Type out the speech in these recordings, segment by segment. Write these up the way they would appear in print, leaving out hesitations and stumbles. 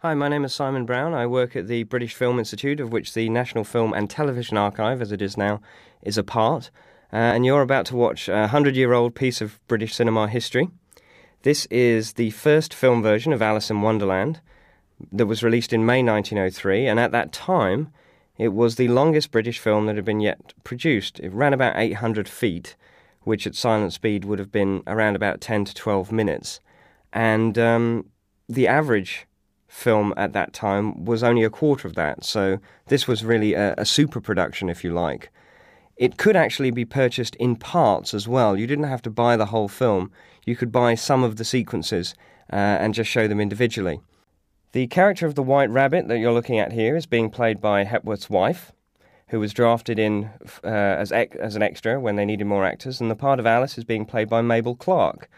Hi, my name is Simon Brown. I work at the British Film Institute, of which the National Film and Television Archive, as it is now, is a part. And you're about to watch a 100-year-old piece of British cinema history. This is the first film version of Alice in Wonderland that was released in May 1903, and at that time, it was the longest British film that had been yet produced. It ran about 800 feet, which at silent speed would have been around about 10 to 12 minutes. And the average film at that time was only a quarter of that, so this was really a super production, if you like. It could actually be purchased in parts as well. You didn't have to buy the whole film. You could buy some of the sequences and just show them individually. The character of the White Rabbit that you're looking at here is being played by Hepworth's wife, who was drafted in as an extra when they needed more actors, and the part of Alice is being played by Mabel Clark,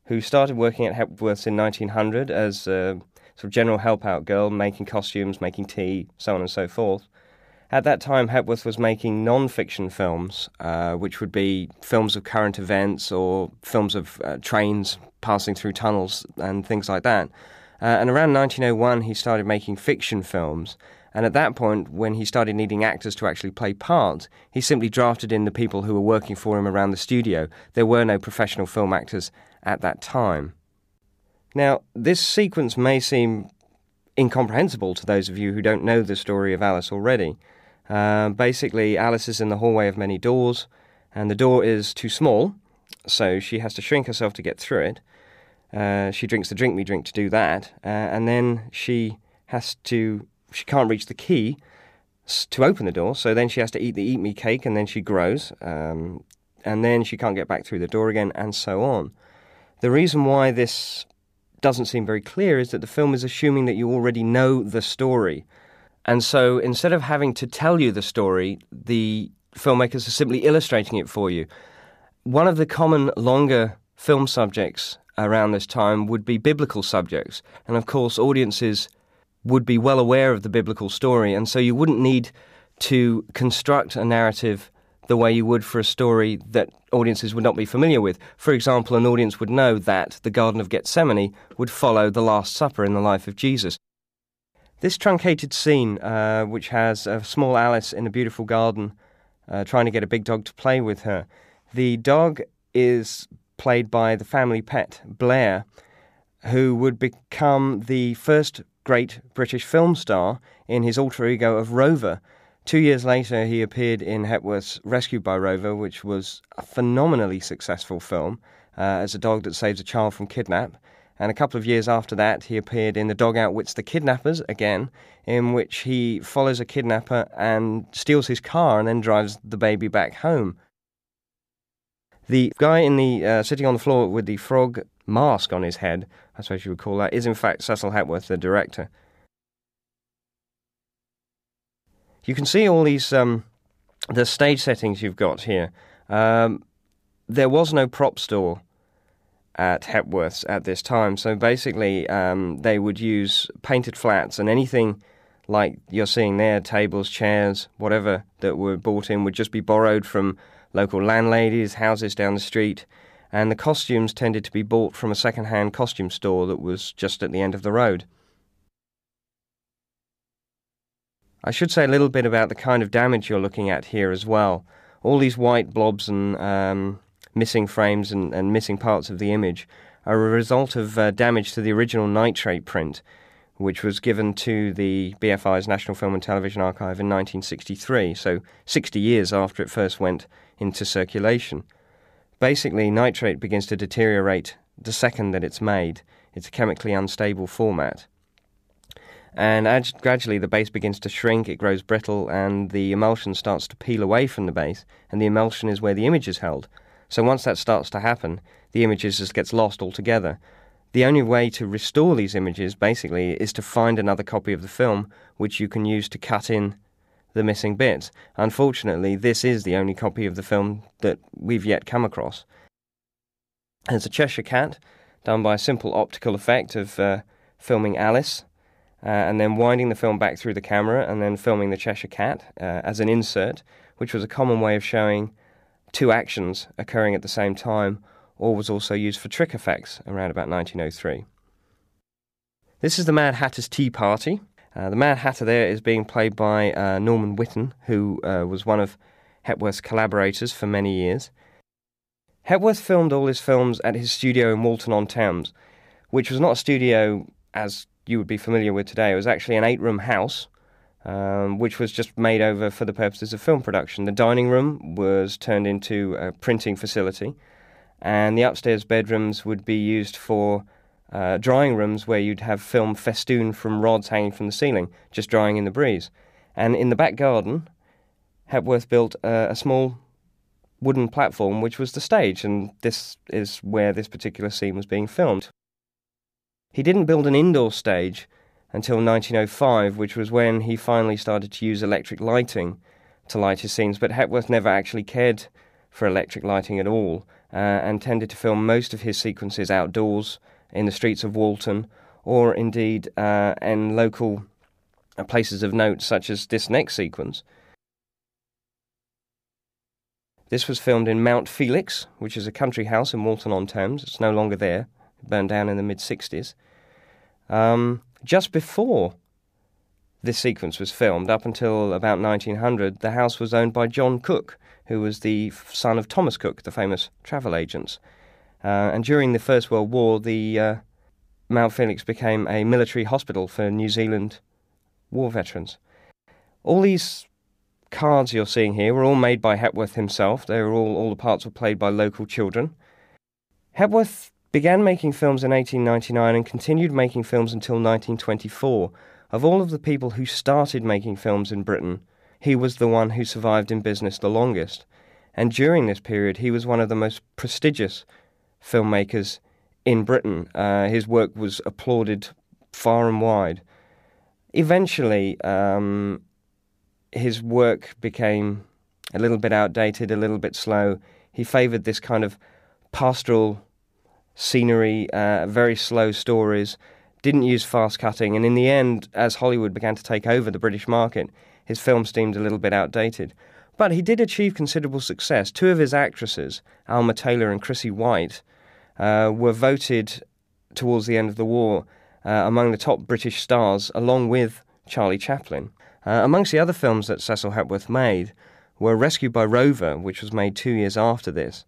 who started working at Hepworth's in 1900 as a sort of general help-out girl, making costumes, making tea, so on and so forth. At that time, Hepworth was making non-fiction films, which would be films of current events or films of trains passing through tunnels and things like that. And around 1901, he started making fiction films. And at that point, when he started needing actors to actually play parts, he simply drafted in the people who were working for him around the studio. There were no professional film actors at that time. Now, this sequence may seem incomprehensible to those of you who don't know the story of Alice already. Basically, Alice is in the hallway of many doors, and the door is too small, so she has to shrink herself to get through it. She drinks the drink me drink to do that, and then she can't reach the key to open the door, so then she has to eat the eat me cake, and then she grows, and then she can't get back through the door again, and so on. The reason why this doesn't seem very clear is that the film is assuming that you already know the story. And so instead of having to tell you the story, the filmmakers are simply illustrating it for you. One of the common longer film subjects around this time would be biblical subjects. And of course, audiences would be well aware of the biblical story, and so you wouldn't need to construct a narrative the way you would for a story that audiences would not be familiar with. For example, an audience would know that the Garden of Gethsemane would follow the Last Supper in the life of Jesus. This truncated scene, which has a small Alice in a beautiful garden trying to get a big dog to play with her, the dog is played by the family pet, Blair, who would become the first great British film star in his alter ego of Rover. 2 years later, he appeared in Hepworth's Rescued by Rover, which was a phenomenally successful film, as a dog that saves a child from kidnap. And a couple of years after that, he appeared in The Dog Outwits the Kidnappers, again, in which he follows a kidnapper and steals his car and then drives the baby back home. The guy in the sitting on the floor with the frog mask on his head, I suppose you would call that, is in fact Cecil Hepworth, the director. You can see all these, the stage settings you've got here. There was no prop store at Hepworth's at this time, so basically they would use painted flats, and anything like you're seeing there, tables, chairs, whatever that were bought in would just be borrowed from local landladies, houses down the street, and the costumes tended to be bought from a second-hand costume store that was just at the end of the road. I should say a little bit about the kind of damage you're looking at here as well. All these white blobs and missing frames and missing parts of the image are a result of damage to the original nitrate print, which was given to the BFI's National Film and Television Archive in 1963, so 60 years after it first went into circulation. Basically, nitrate begins to deteriorate the second that it's made. It's a chemically unstable format. And gradually the base begins to shrink, it grows brittle, and the emulsion starts to peel away from the base, and the emulsion is where the image is held. So once that starts to happen, the image just gets lost altogether. The only way to restore these images, basically, is to find another copy of the film, which you can use to cut in the missing bits. Unfortunately, this is the only copy of the film that we've yet come across. It's a Cheshire Cat, done by a simple optical effect of filming Alice, and then winding the film back through the camera and then filming the Cheshire Cat as an insert, which was a common way of showing two actions occurring at the same time, or was also used for trick effects around about 1903. This is the Mad Hatter's Tea Party. The Mad Hatter there is being played by Norman Whitten, who was one of Hepworth's collaborators for many years. Hepworth filmed all his films at his studio in Walton-on-Thames, which was not a studio as you would be familiar with today. It was actually an 8-room house, which was just made over for the purposes of film production. The dining room was turned into a printing facility, and the upstairs bedrooms would be used for drying rooms where you'd have film festooned from rods hanging from the ceiling, just drying in the breeze. And in the back garden, Hepworth built a small wooden platform, which was the stage, and this is where this particular scene was being filmed. He didn't build an indoor stage until 1905, which was when he finally started to use electric lighting to light his scenes, but Hepworth never actually cared for electric lighting at all, and tended to film most of his sequences outdoors, in the streets of Walton, or indeed in local places of note, such as this next sequence. This was filmed in Mount Felix, which is a country house in Walton-on-Thames. It's no longer there. It burned down in the mid-60s. Just before this sequence was filmed, up until about 1900, the house was owned by John Cook, who was the son of Thomas Cook, the famous travel agents. And during the First World War, the Mount Felix became a military hospital for New Zealand war veterans. All these cards you're seeing here were all made by Hepworth himself. They were all the parts were played by local children. Hepworth began making films in 1899 and continued making films until 1924. Of all of the people who started making films in Britain, he was the one who survived in business the longest. And during this period, he was one of the most prestigious filmmakers in Britain. His work was applauded far and wide. Eventually, his work became a little bit outdated, a little bit slow. He favoured this kind of pastoral scenery, very slow stories, didn't use fast cutting, and in the end, as Hollywood began to take over the British market, his films seemed a little bit outdated. But he did achieve considerable success. Two of his actresses, Alma Taylor and Chrissy White, were voted towards the end of the war among the top British stars, along with Charlie Chaplin. Amongst the other films that Cecil Hepworth made were Rescued by Rover, which was made 2 years after this,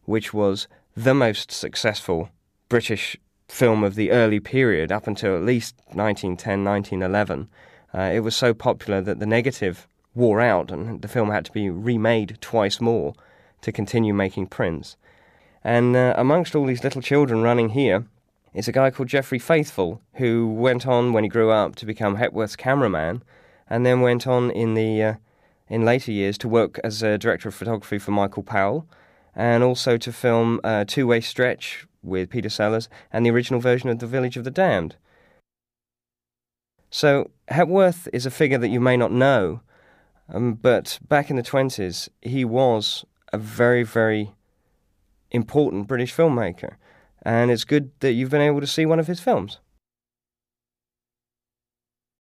which was the most successful British film of the early period, up until at least 1910, 1911. It was so popular that the negative wore out, and the film had to be remade twice more to continue making prints. And amongst all these little children running here is a guy called Geoffrey Faithfull, who went on, when he grew up, to become Hepworth's cameraman, and then went on in later years to work as a director of photography for Michael Powell, and also to film Two-Way Stretch with Peter Sellers and the original version of The Village of the Damned. So Hepworth is a figure that you may not know, but back in the 20s, he was a very, very important British filmmaker, and it's good that you've been able to see one of his films.